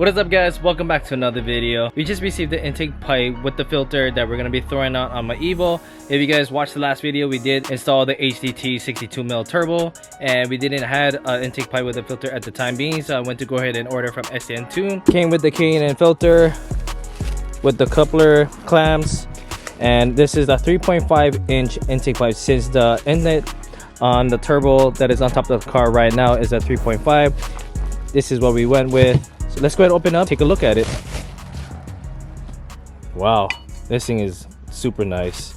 What is up, guys? Welcome back to another video. We just received the intake pipe with the filter that we're going to be throwing out on my Evo. If you guys watched the last video, we did install the HDT 62mm turbo, and we didn't have an intake pipe with a filter at the time being, so I went to go ahead and order from STMTuned. Came with the K&N filter with the coupler clamps, and this is a 3.5-inch intake pipe. Since the inlet on the turbo that is on top of the car right now is a 3.5, this is what we went with. So let's go ahead and open up, take a look at it. Wow, this thing is super nice.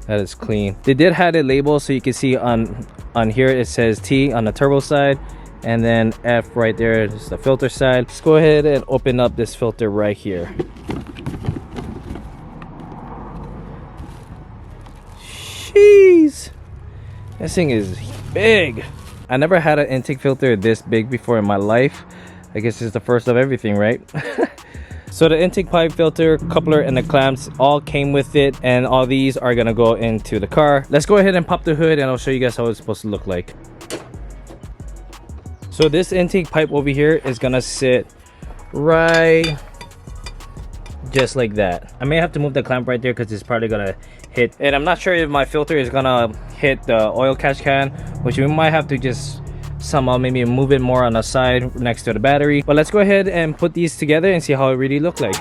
That is clean. They did have it labeled, so you can see on here it says T on the turbo side, and then F right there is the filter side. Let's go ahead and open up this filter right here. Jeez, this thing is big. I never had an intake filter this big before in my life. I guess it's the first of everything, right? So the intake pipe, filter, coupler, and the clamps all came with it, and all these are gonna go into the car. Let's go ahead and pop the hood and I'll show you guys how it's supposed to look like. So this intake pipe over here is gonna sit right just like that. I may have to move the clamp right there because it's probably gonna hit, and I'm not sure if my filter is gonna hit the oil catch can, which we might have to just somehow maybe move it more on the side next to the battery. But let's go ahead and put these together and see how it really look like.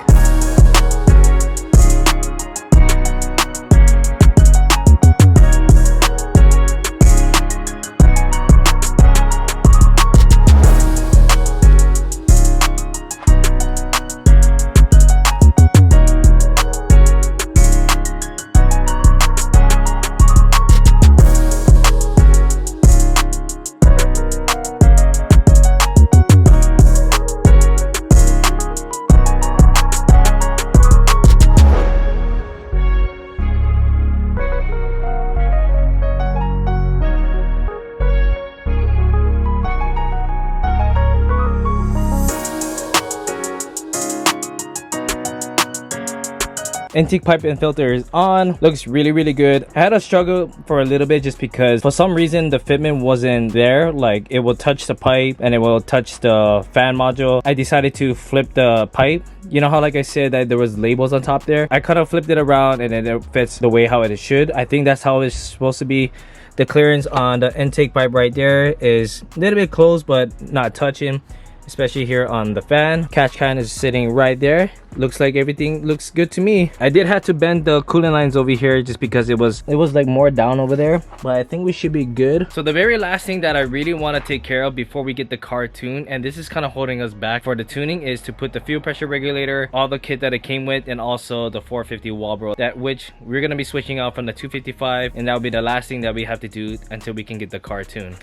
Intake pipe and filter is on. Looks really good. I had a struggle for a little bit just because for some reason the fitment wasn't there. Like, it will touch the pipe and it will touch the fan module. I decided to flip the pipe. You know how, like I said, that there was labels on top there? I kind of flipped it around and then it fits the way how it should. I think that's how it's supposed to be. The clearance on the intake pipe right there is a little bit close but not touching, especially here on the fan. Catch can is sitting right there. Looks like everything looks good to me. I did have to bend the coolant lines over here just because it was like more down over there, but I think we should be good. So the very last thing that I really want to take care of before we get the car tuned, and this is kind of holding us back for the tuning, is to put the fuel pressure regulator, all the kit that it came with, and also the 450 Walbro, that which we're going to be switching out from the 255, and that will be the last thing that we have to do until we can get the car tuned.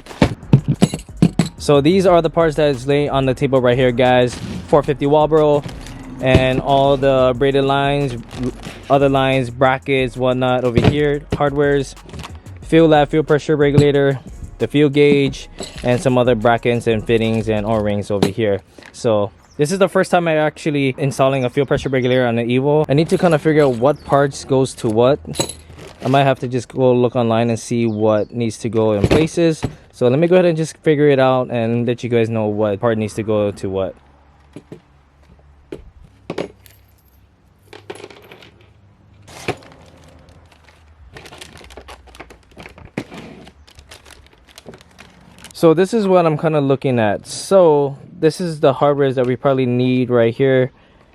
So these are the parts that is laying on the table right here, guys. 450 Walbro and all the braided lines, other lines, brackets, whatnot over here. Hardwares, fuel lab, fuel pressure regulator, the fuel gauge, and some other brackets and fittings and O-rings over here. So this is the first time I'm actually installing a fuel pressure regulator on the Evo. I need to kind of figure out what parts goes to what. I might have to just go look online and see what needs to go in places. So let me go ahead and just figure it out and let you guys know what part needs to go to what. So this is what I'm kind of looking at. So this is the hardware that we probably need right here.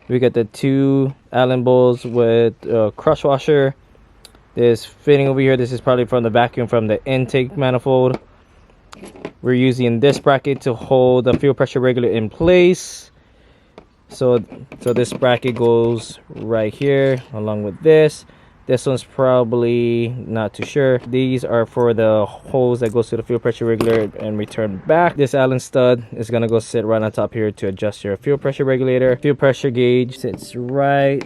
We got the 2 Allen bolts with a crush washer. This fitting over here, this is probably from the vacuum from the intake manifold. We're using this bracket to hold the fuel pressure regulator in place. So this bracket goes right here along with this. This one's probably not too sure. These are for the holes that goes to the fuel pressure regulator and return back. This Allen stud is gonna go sit right on top here to adjust your fuel pressure regulator. Fuel pressure gauge sits right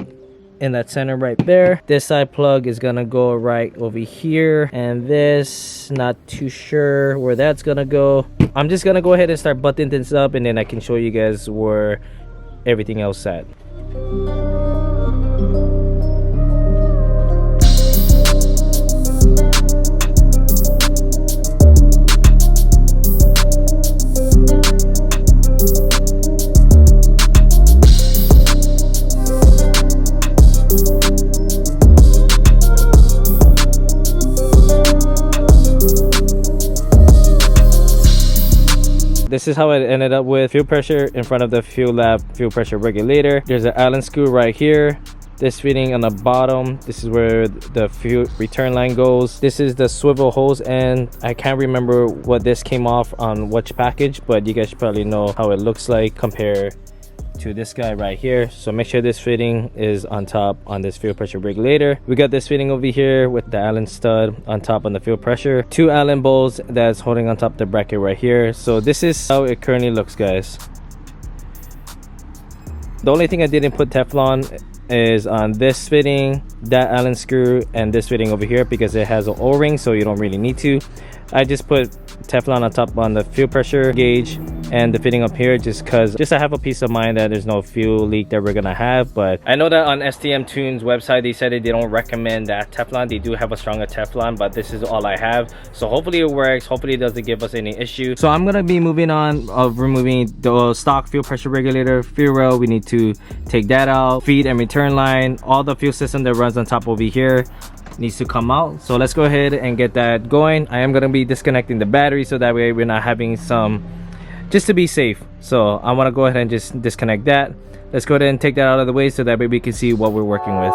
in that center right there. This side plug is gonna go right over here, and this, not too sure where that's gonna go. I'm just gonna go ahead and start buttoning things up, and then I can show you guys where everything else at. this is how it ended up with fuel pressure in front of the fuel lab fuel pressure regulator. There's an Allen screw right here. This fitting on the bottom, this is where the fuel return line goes. This is the swivel hose, and I can't remember what this came off on which package, but you guys should probably know how it looks like compared to this guy right here. So make sure this fitting is on top on this fuel pressure regulator. We got this fitting over here with the Allen stud on top on the fuel pressure, 2 Allen bolts that's holding on top the bracket right here. So this is how it currently looks, guys. The only thing I didn't put Teflon is on this fitting, that Allen screw, and this fitting over here because it has an O-ring, so you don't really need to. I just put Teflon on top on the fuel pressure gauge and the fitting up here just to have a peace of mind that there's no fuel leak that we're gonna have. But I know that on STMTuned's website they said that they don't recommend that Teflon. They do have a stronger Teflon, but this is all I have, so hopefully it works. Hopefully it doesn't give us any issue. So I'm gonna be moving on of removing the stock fuel pressure regulator, fuel rail. We need to take that out, feed and return line, all the fuel system that runs on top over here needs to come out. So let's go ahead and get that going. I am going to be disconnecting the battery so that way we're not having some, just to be safe. So I want to go ahead and just disconnect that. Let's go ahead and take that out of the way so that way we can see what we're working with.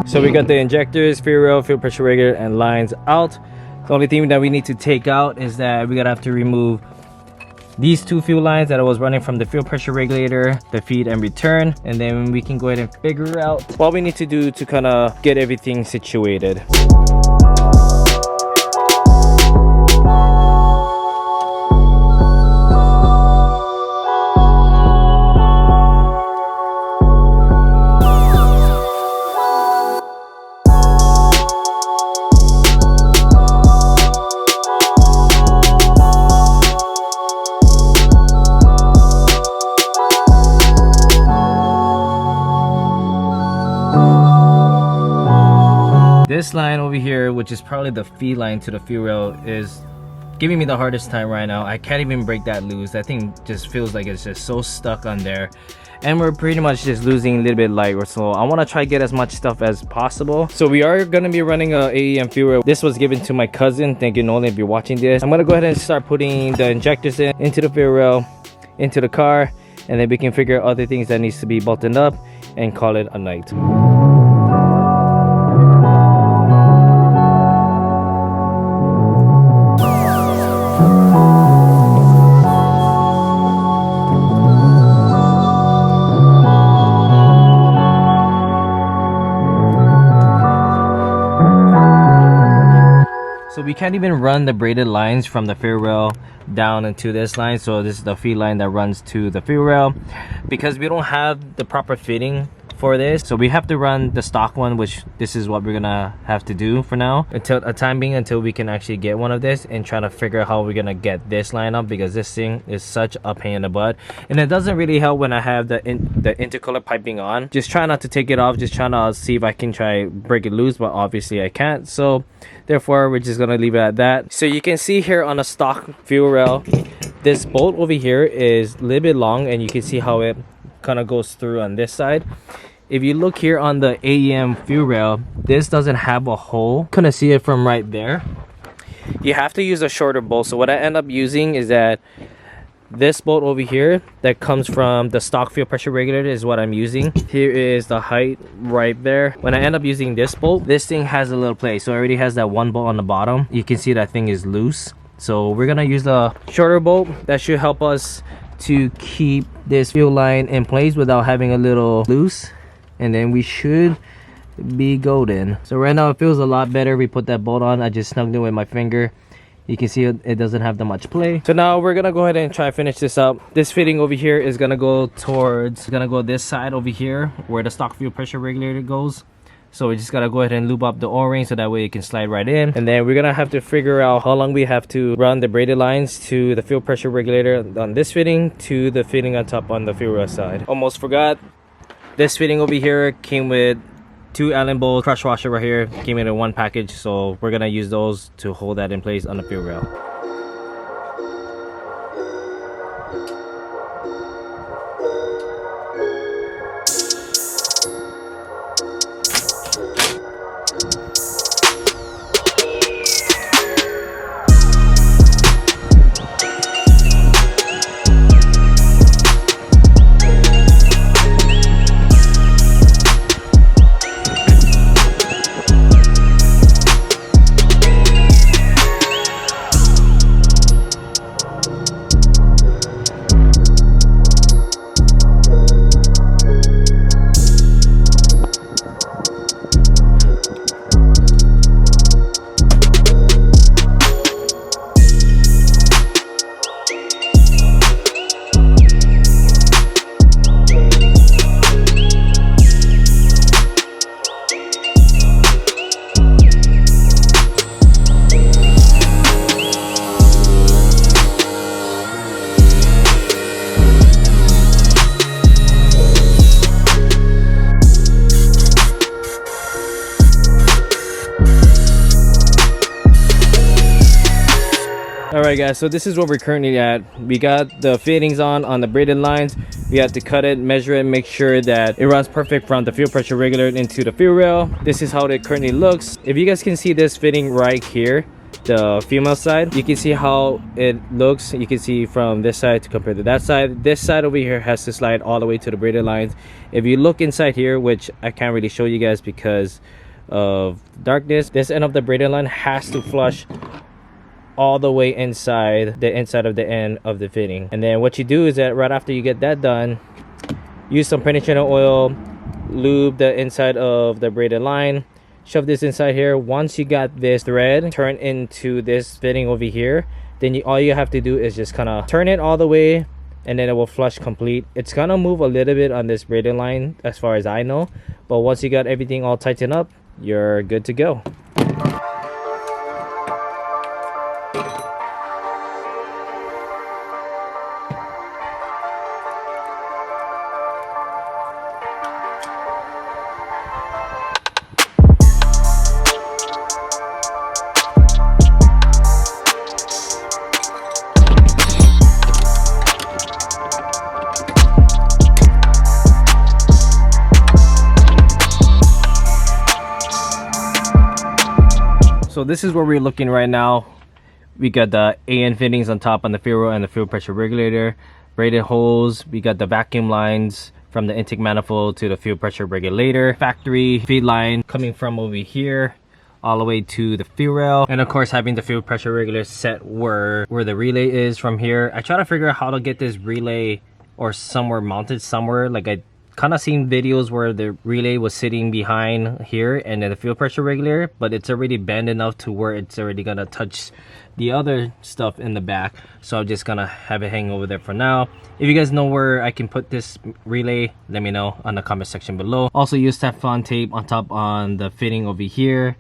So we got the injectors, fuel rail, fuel pressure regulator, and lines out. The only thing that we need to take out is that we're gonna have to remove these 2 fuel lines that I was running from the fuel pressure regulator, the feed and return, and then we can go ahead and figure out what we need to do to kind of get everything situated. This line over here, which is probably the feed line to the fuel rail, is giving me the hardest time right now. I can't even break that loose. That thing just feels like it's just so stuck on there, and we're pretty much just losing a little bit light. So I want to try get as much stuff as possible. So we are going to be running a AEM fuel rail. This was given to my cousin. Thank you, Nolan, if you're watching this. I'm going to go ahead and start putting the injectors into the fuel rail, into the car, and then we can figure out other things that needs to be bolted up and call it a night. So we can't even run the braided lines from the fuel rail down into this line. So this is the feed line that runs to the fuel rail, because we don't have the proper fitting for this. So we have to run the stock one, which this is what we're gonna have to do for now until a time being, until we can actually get one of this and try to figure out how we're gonna get this line up, because this thing is such a pain in the butt. And it doesn't really help when I have the intercooler piping on. Just try not to take it off, just trying to see if I can try break it loose, but obviously I can't. So therefore we're just gonna leave it at that. So you can see here on a stock fuel rail, this bolt over here is a little bit long, and you can see how it kind of goes through on this side. If you look here on the AEM fuel rail, this doesn't have a hole. Couldn't see it from right there. You have to use a shorter bolt. So what I end up using is that this bolt over here that comes from the stock fuel pressure regulator is what I'm using. Here is the height right there. When I end up using this bolt, this thing has a little play, so it already has that one bolt on the bottom. You can see that thing is loose, so we're gonna use the shorter bolt. That should help us to keep this fuel line in place without having a little loose, and then we should be golden. So right now it feels a lot better. We put that bolt on, I just snugged it with my finger. You can see it doesn't have that much play. So now we're gonna go ahead and try to finish this up. This fitting over here is gonna go this side over here where the stock fuel pressure regulator goes. So we just gotta go ahead and lube up the o-ring so that way it can slide right in. And then we're gonna have to figure out how long we have to run the braided lines to the fuel pressure regulator on this fitting to the fitting on top on the fuel rail side. Almost forgot, this fitting over here came with 2 Allen bolt crush washer right here. Came in one package, so we're gonna use those to hold that in place on the fuel rail. Alright guys, so this is what we're currently at. We got the fittings on the braided lines. We have to cut it, measure it, make sure that it runs perfect from the fuel pressure regulator into the fuel rail. This is how it currently looks. If you guys can see this fitting right here, the female side, you can see how it looks. You can see from this side to compare to that side. This side over here has to slide all the way to the braided lines. If you look inside here, which I can't really show you guys because of darkness, this end of the braided line has to flush all the way inside of the end of the fitting. And then what you do is that right after you get that done, use some penetrating oil, lube the inside of the braided line, shove this inside here. Once you got this thread turn into this fitting over here, then all you have to do is just kind of turn it all the way, and then it will flush complete. It's gonna move a little bit on this braided line as far as I know, but once you got everything all tightened up, you're good to go. So this is where we're looking right now. We got the AN fittings on top on the fuel rail and the fuel pressure regulator, braided holes. We got the vacuum lines from the intake manifold to the fuel pressure regulator, factory feed line coming from over here all the way to the fuel rail, and of course having the fuel pressure regulator set where the relay is from here. I try to figure out how to get this relay or somewhere mounted somewhere. Like I kind of seen videos where the relay was sitting behind here and then the fuel pressure regulator, but it's already bent enough to where it's already gonna touch the other stuff in the back. So I'm just gonna have it hang over there for now. If you guys know where I can put this relay, let me know on the comment section below. Also use Teflon tape on top on the fitting over here.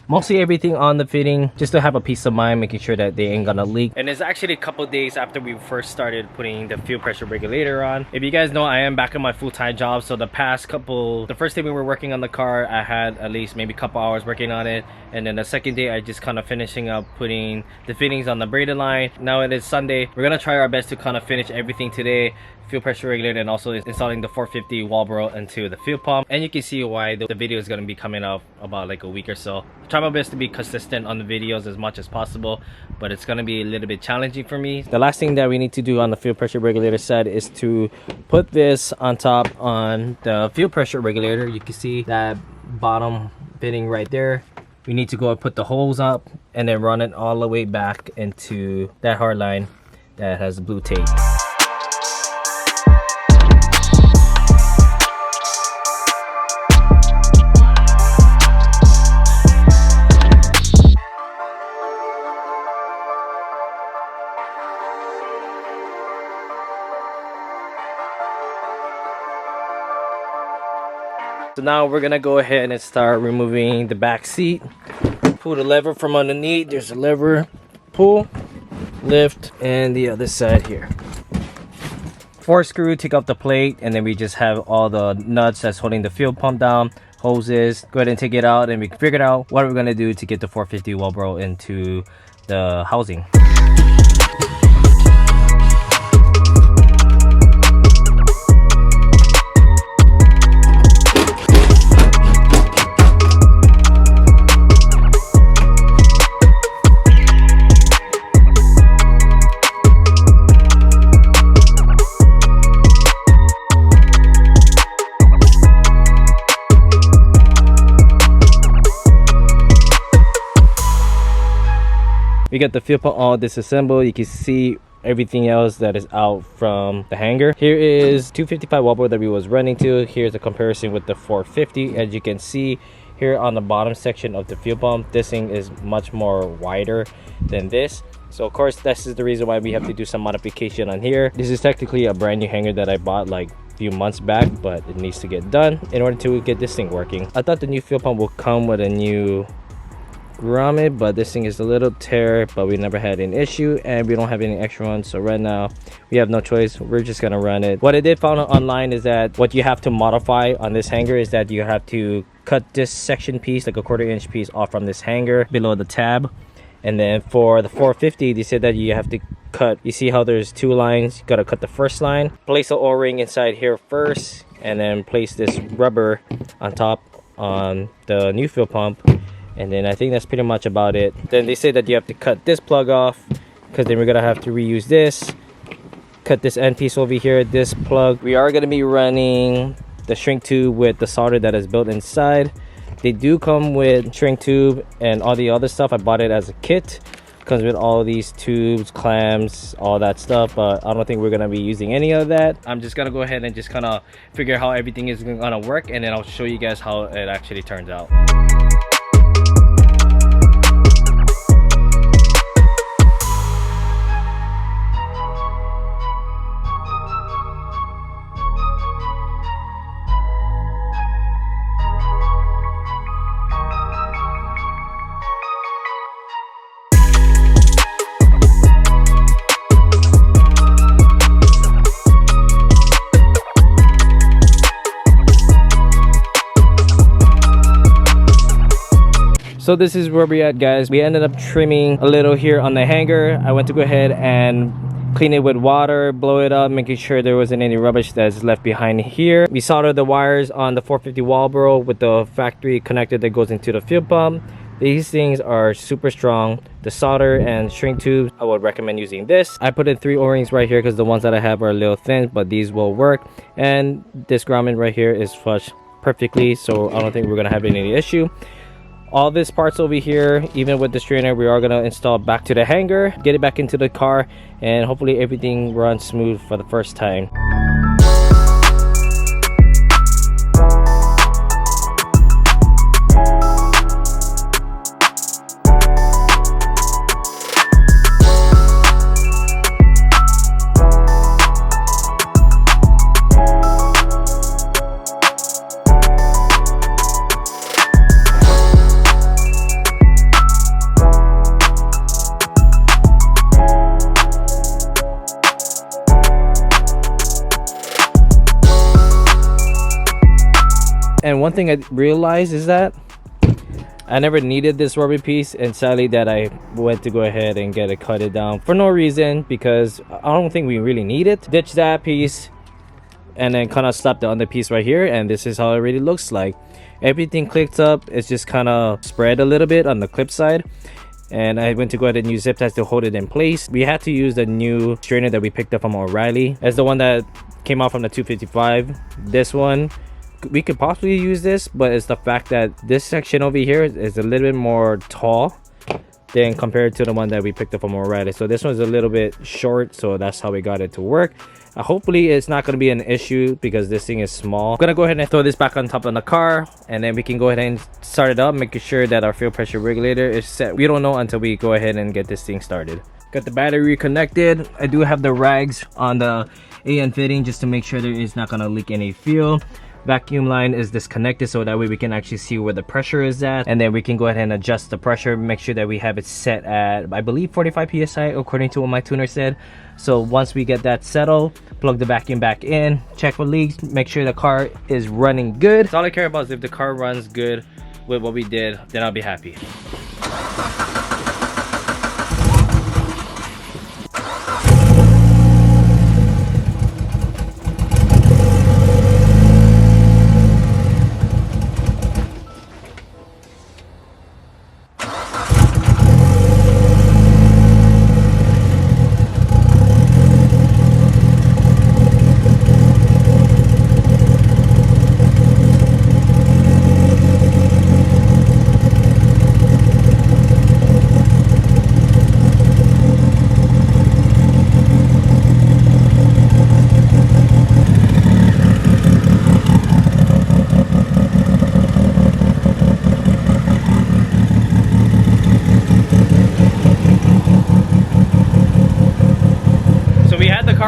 Mostly everything on the fitting, just to have a peace of mind, making sure that they ain't gonna leak. And it's actually a couple days after we first started putting the fuel pressure regulator on. If you guys know, I am back in my full-time job, so the first day we were working on the car, I had at least maybe a couple hours working on it, and then the second day I just kind of finishing up putting the fittings on the braided line. Now it is Sunday. We're gonna try our best to kind of finish everything today, fuel pressure regulator, and also installing the 450 Walbro into the fuel pump. And you can see why the video is going to be coming up about like a week or so. Try my best to be consistent on the videos as much as possible, but it's going to be a little bit challenging for me. The last thing that we need to do on the fuel pressure regulator side is to put this on top on the fuel pressure regulator. You can see that bottom fitting right there. We need to go and put the holes up and then run it all the way back into that hard line that has blue tape. So now we're gonna go ahead and start removing the back seat. Pull the lever from underneath. There's a lever. Pull, lift, and the other side here. 4 screw, take off the plate, and then we just have all the nuts that's holding the fuel pump down, hoses. Go ahead and take it out, and we figured out what we're gonna do to get the 450 Walbro into the housing. We got the fuel pump all disassembled. You can see everything else that is out from the hanger. Here is 255 Walbro that we was running to. Here's a comparison with the 450. As you can see here on the bottom section of the fuel pump, this thing is much more wider than this. So of course, this is the reason why we have to do some modification on here. This is technically a brand new hanger that I bought like a few months back, but it needs to get done in order to get this thing working. I thought the new fuel pump will come with a new grommet, but this thing is a little tear, but we never had an issue, and we don't have any extra ones. So right now we have no choice, we're just gonna run it. What I did find online is that what you have to modify on this hanger is that you have to cut this section piece, like a 1/4 inch piece, off from this hanger below the tab. And then for the 450, they said that you have to cut, you see how there's 2 lines, you gotta cut the first line, place the o-ring inside here first, and then place this rubber on top on the new fuel pump. And then I think that's pretty much about it. Then they say that you have to cut this plug off, because then we're gonna have to reuse this. Cut this end piece over here, this plug. We are gonna be running the shrink tube with the solder that is built inside. They do come with shrink tube and all the other stuff. I bought it as a kit. Comes with all these tubes, clamps, all that stuff, but I don't think we're gonna be using any of that. I'm just gonna go ahead and just kind of figure out how everything is gonna work, and then I'll show you guys how it actually turns out. So this is where we're at, guys. We ended up trimming a little here on the hanger. I went to go ahead and clean it with water, blow it up, making sure there wasn't any rubbish that's left behind here. We soldered the wires on the 450 Walbro with the factory connector that goes into the fuel pump. These things are super strong. The solder and shrink tubes, I would recommend using this. I put in 3 o-rings right here because the ones that I have are a little thin, but these will work. And this grommet right here is flush perfectly, so I don't think we're gonna have any issue. All these parts over here, even with the strainer, we are going to install back to the hanger, get it back into the car, and hopefully everything runs smooth for the first time. And one thing I realized is that I never needed this rubber piece, and sadly that I went to go ahead and get it cutted down for no reason, because I don't think we really need it. Ditch that piece and then kind of slap the other piece right here, and this is how it really looks like. Everything clicks up, it's just kind of spread a little bit on the clip side, and I went to go ahead and use zip ties to hold it in place. We had to use the new strainer that we picked up from O'Reilly as the one that came out from the 255. This one, we could possibly use this, but it's the fact that this section over here is a little bit more tall than compared to the one that we picked up from O'Reilly. So this one's a little bit short, so that's how we got it to work. Hopefully it's not going to be an issue because this thing is small. I'm gonna go ahead and throw this back on top of the car, and then we can go ahead and start it up, making sure that our fuel pressure regulator is set. We don't know until we go ahead and get this thing started. Got the battery reconnected. I do have the rags on the AN fitting just to make sure there is not going to leak any fuel. vacuum line is disconnected, so that way we can actually see where the pressure is at, and then we can go ahead and adjust the pressure, make sure that we have it set at, I believe, 45 psi according to what my tuner said. So once we get that settled, plug the vacuum back in, check for leaks, make sure the car is running good. That's all I care about. Is if the car runs good with what we did, then I'll be happy.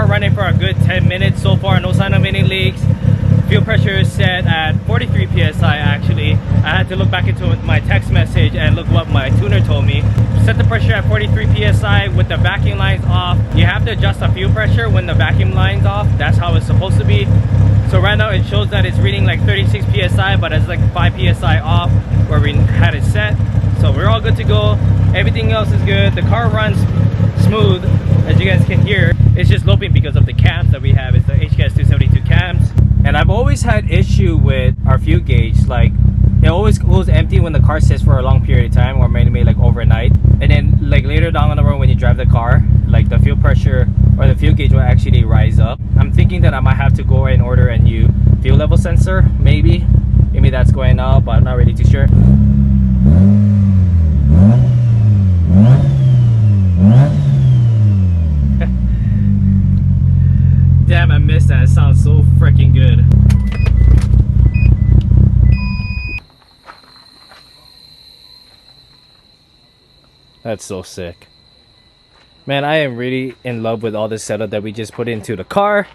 Running for a good 10 minutes so far, no sign of any leaks. Fuel pressure is set at 43 psi. Actually, I had to look back into my text message and look what my tuner told me. Set the pressure at 43 psi with the vacuum lines off. You have to adjust the fuel pressure when the vacuum lines off. That's how it's supposed to be. So right now it shows that it's reading like 36 psi, but it's like 5 psi off where we had it set. So we're all good to go. Everything else is good. The car runs smooth, as you guys can hear. It's just loping because of the cams that we have. It's the HKS 272 cams. And I've always had issue with our fuel gauge. Like, it always goes empty when the car sits for a long period of time, or maybe like overnight. And then like later down on the road when you drive the car, like the fuel pressure or the fuel gauge will actually rise up. I'm thinking that I might have to go and order a new fuel level sensor. Maybe that's going up, but I'm not really too sure. Damn, I missed that. It sounds so freaking good. That's so sick. Man, I am really in love with all this setup that we just put into the car.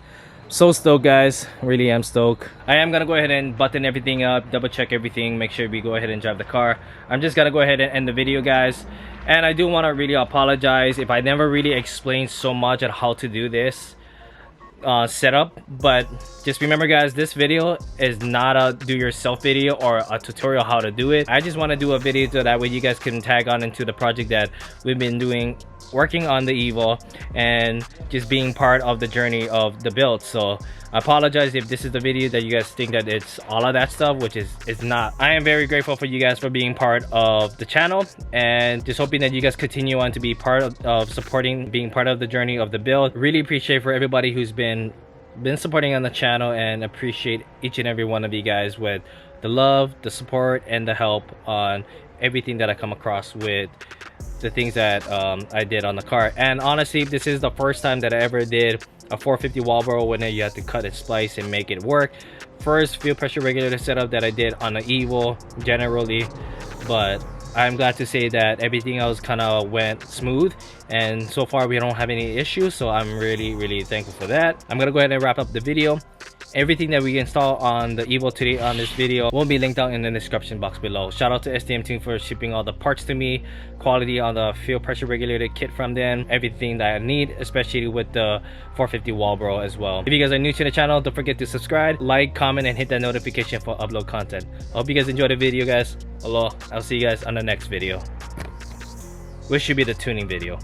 So stoked, guys. Really am stoked. I am gonna go ahead and button everything up, double check everything, make sure we go ahead and drive the car. I'm just gonna go ahead and end the video, guys. And I do want to really apologize if I never really explained so much on how to do this setup, but just remember, guys, this video is not a do-yourself video or a tutorial how to do it. I just want to do a video so that way you guys can tag on into the project that we've been doing, working on the Evo, and just being part of the journey of the build. So I apologize if this is the video that you guys think that it's all of that stuff, which is it's not. I am very grateful for you guys for being part of the channel, and just hoping that you guys continue on to be part of supporting, being part of the journey of the build. Really appreciate for everybody who's been supporting on the channel, and appreciate each and every one of you guys with the love, the support, and the help on everything that I come across with the things that I did on the car. And honestly, this is the first time that I ever did a 450 Walbro when you have to cut and splice and make it work. First fuel pressure regulator setup that I did on the Evo generally, but I'm glad to say that everything else kind of went smooth, and so far we don't have any issues, so I'm really thankful for that. I'm gonna go ahead and wrap up the video. Everything that we install on the Evo today on this video will be linked down in the description box below. Shout out to STMTuned for shipping all the parts to me, quality on the fuel pressure regulator kit from them, everything that I need, especially with the 450 Walbro as well. If you guys are new to the channel, don't forget to subscribe, like, comment, and hit that notification for upload content. I hope you guys enjoyed the video, guys. Aloha. I'll see you guys on the next video, which should be the tuning video.